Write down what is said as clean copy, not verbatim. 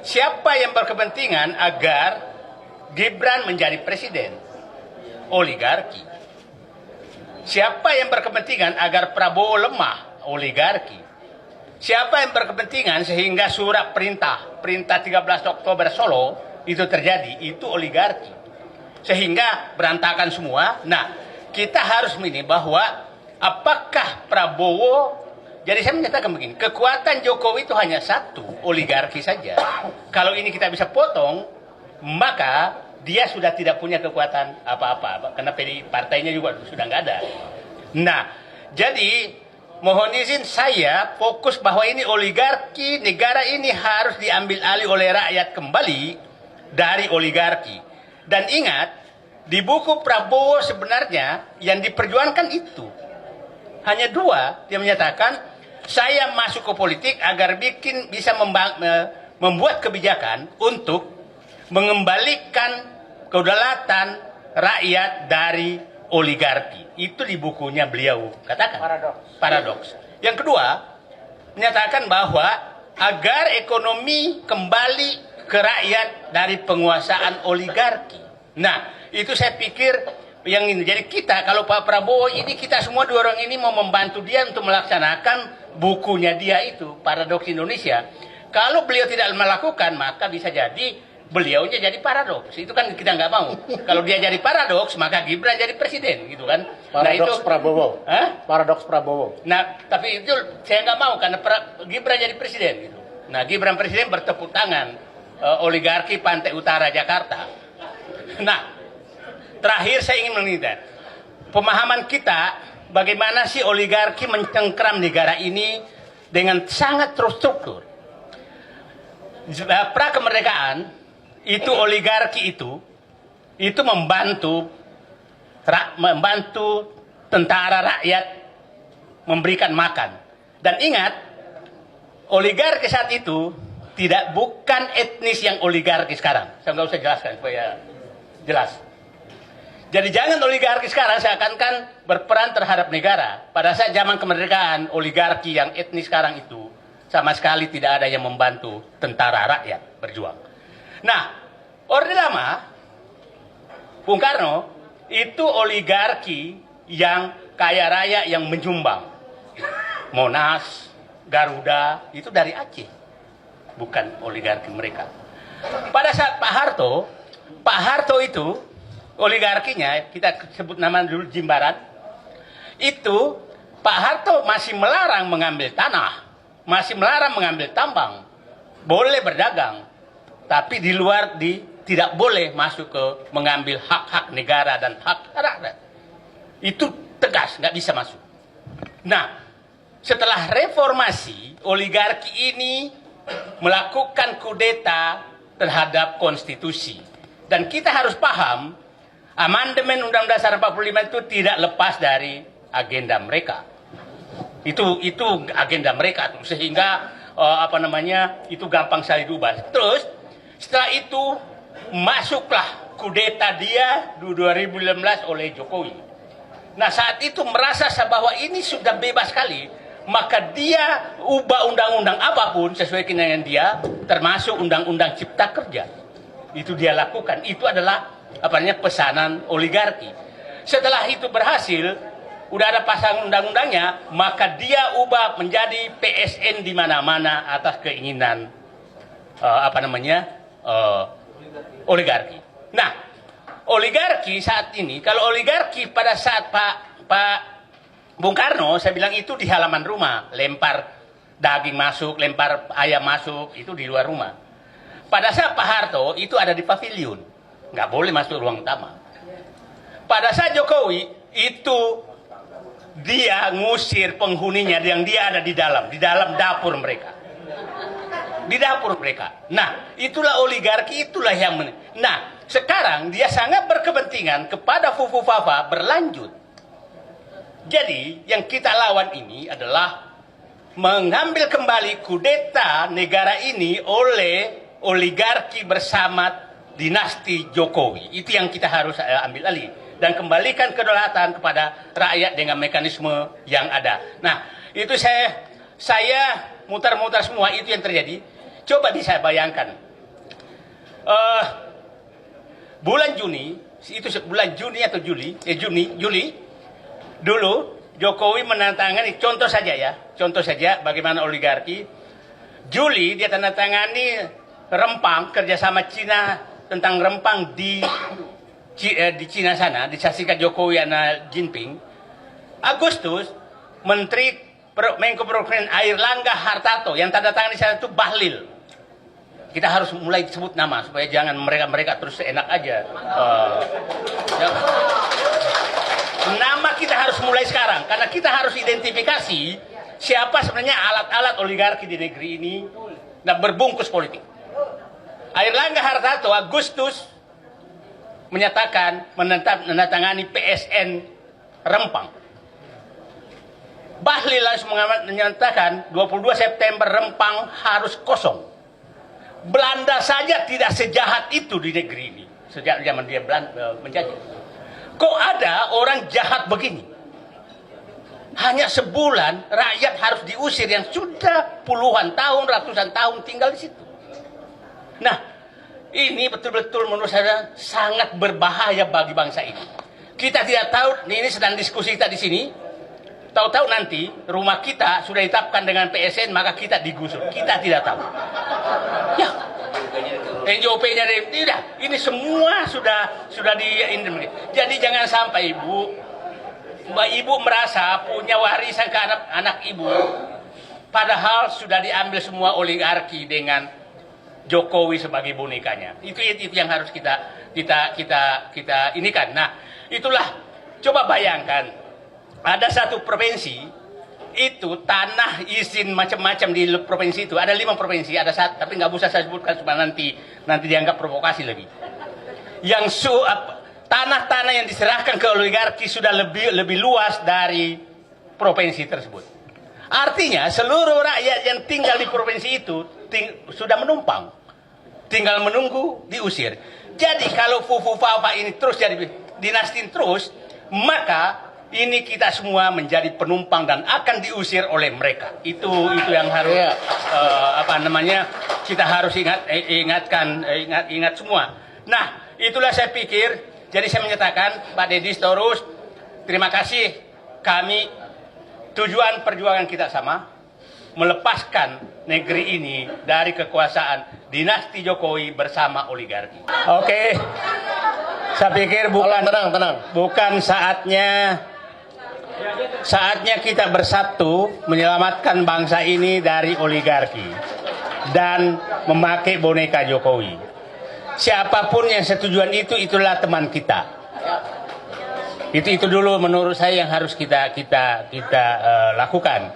siapa yang berkepentingan agar Gibran menjadi presiden? Oligarki. Siapa yang berkepentingan agar Prabowo lemah? Oligarki. Siapa yang berkepentingan sehingga surat perintah 13 Oktober Solo itu terjadi? Itu oligarki. Sehingga berantakan semua. Nah, kita harus ini bahwa apakah Prabowo, jadi saya menyatakan begini, kekuatan Jokowi itu hanya satu, oligarki saja. Kalau ini kita bisa potong, maka dia sudah tidak punya kekuatan apa-apa. Karena partainya juga sudah nggak ada. Nah, jadi mohon izin saya fokus bahwa ini oligarki, negara ini harus diambil alih oleh rakyat kembali dari oligarki. Dan ingat, di buku Prabowo sebenarnya yang diperjuangkan itu hanya dua. Dia menyatakan, saya masuk ke politik agar bisa membuat kebijakan untuk mengembalikan kedaulatan rakyat dari oligarki. Itu di bukunya beliau katakan. Paradoks. Yang kedua, menyatakan bahwa agar ekonomi kembali ke rakyat dari penguasaan oligarki. Nah, itu saya pikir yang ini. Jadi kita, kalau Pak Prabowo ini, kita semua dua orang ini mau membantu dia untuk melaksanakan bukunya dia itu, Paradoks Indonesia. Kalau beliau tidak melakukan, maka bisa jadi beliaunya jadi paradoks. Itu kan kita nggak mau. Kalau dia jadi paradoks, maka Gibran jadi presiden, gitu kan? Paradoks itu, Prabowo. Paradoks Prabowo. Nah, tapi itu saya nggak mau karena Gibran jadi presiden, gitu. Nah, Gibran presiden bertepuk tangan oligarki Pantai Utara Jakarta. Nah, terakhir saya ingin mengingat pemahaman kita bagaimana sih oligarki mencengkram negara ini dengan sangat terstruktur. Pra kemerdekaan itu oligarki itu membantu tentara rakyat memberikan makan. Dan ingat, oligarki saat itu bukan etnis yang oligarki sekarang. Saya nggak usah jelaskan supaya jelas. Jadi jangan oligarki sekarang seakan-akan berperan terhadap negara. Pada saat zaman kemerdekaan, oligarki yang etnis sekarang itu sama sekali tidak ada yang membantu tentara rakyat berjuang. Nah, Orde Lama, Bung Karno, itu oligarki yang kaya raya yang menyumbang. Monas, Garuda, itu dari Aceh. Bukan oligarki mereka. Pada saat Pak Harto itu, oligarkinya, kita sebut nama dulu Jimbaran, itu Pak Harto masih melarang mengambil tanah, masih melarang mengambil tambang, boleh berdagang, tapi di luar tidak boleh masuk ke mengambil hak-hak negara dan hak rakyat. Itu tegas, nggak bisa masuk. Nah, setelah reformasi, oligarki ini melakukan kudeta terhadap konstitusi. Dan kita harus paham, amandemen Undang-Undang Dasar 45 itu tidak lepas dari agenda mereka. Itu agenda mereka, sehingga itu gampang sekali diubah. Terus setelah itu masuklah kudeta dia 2015 oleh Jokowi. Nah, saat itu merasa bahwa ini sudah bebas sekali, maka dia ubah undang-undang apapun sesuai dengan dia, termasuk undang-undang Cipta Kerja. Itu dia lakukan. Itu adalah pesanan oligarki. Setelah itu berhasil, udah ada pasang undang-undangnya, maka dia ubah menjadi PSN di mana-mana atas keinginan oligarki. Nah, oligarki saat ini, kalau oligarki pada saat Pak Bung Karno, saya bilang itu di halaman rumah, lempar daging masuk, lempar ayam masuk, itu di luar rumah. Pada saat Pak Harto, itu ada di pavilion, nggak boleh masuk ruang utama. Pada saat Jokowi, itu dia ngusir penghuninya yang dia ada di dalam dapur mereka. Di dapur mereka. Nah, itulah oligarki, itulah yang Nah, sekarang dia sangat berkepentingan kepada Fufu Fafa berlanjut. Jadi, yang kita lawan ini adalah mengambil kembali kudeta negara ini oleh oligarki bersama dinasti Jokowi. Itu yang kita harus ambil alih. Dan kembalikan kedaulatan kepada rakyat dengan mekanisme yang ada. Nah, itu saya mutar-mutar semua itu yang terjadi. Coba bisa bayangkan, bulan Juni, itu bulan Juni atau Juli, dulu Jokowi menandatangani, contoh saja bagaimana oligarki. Juli dia tanda tangani Rempang, kerjasama Cina tentang Rempang di Cina sana, disaksikan Jokowi dan Jinping. Agustus, Menko Perekonomian Airlangga Hartarto yang tanda tangan di sana itu Bahlil. Kita harus mulai sebut nama supaya jangan mereka terus enak aja. Nama kita harus mulai sekarang karena kita harus identifikasi siapa sebenarnya alat-alat oligarki di negeri ini dan berbungkus politik. Airlangga Hartarto Agustus menyatakan menandatangani PSN Rempang. Bahlil langsung menyatakan 22 September Rempang harus kosong. Belanda saja tidak sejahat itu di negeri ini sejak zaman dia menjajah. Kok ada orang jahat begini? Hanya sebulan rakyat harus diusir yang sudah puluhan tahun, ratusan tahun tinggal di situ. Nah, ini betul-betul menurut saya sangat berbahaya bagi bangsa ini. Kita tidak tahu, ini sedang diskusi kita di sini. Tahu-tahu nanti rumah kita sudah ditetapkan dengan PSN, maka kita digusur. Kita tidak tahu. Ya, NJOP-nya tidak. Ini semua sudah di. Jadi jangan sampai Mbak Ibu merasa punya warisan ke anak Ibu, padahal sudah diambil semua oligarki dengan Jokowi sebagai bonekanya. Itu yang harus kita inikan. Nah, itulah coba bayangkan ada satu provinsi itu tanah izin macam-macam di provinsi itu ada 5 provinsi, ada satu tapi nggak bisa saya sebutkan supaya nanti dianggap provokasi lagi. Yang tanah-tanah yang diserahkan ke oligarki sudah lebih luas dari provinsi tersebut. Artinya seluruh rakyat yang tinggal di provinsi itu sudah menumpang, tinggal menunggu diusir. Jadi kalau fufu-fafa ini terus jadi dinasti terus, maka ini kita semua menjadi penumpang dan akan diusir oleh mereka. Itu yang harus kita harus ingat semua. Nah, itulah saya pikir. Jadi saya menyatakan Pak Deddy Storus, terima kasih. Kami tujuan perjuangan kita sama, melepaskan negeri ini dari kekuasaan dinasti Jokowi bersama oligarki. Oke, saya pikir bukan saatnya kita bersatu menyelamatkan bangsa ini dari oligarki dan memakai boneka Jokowi. Siapapun yang setujuan itulah teman kita. Itu dulu menurut saya yang harus kita lakukan.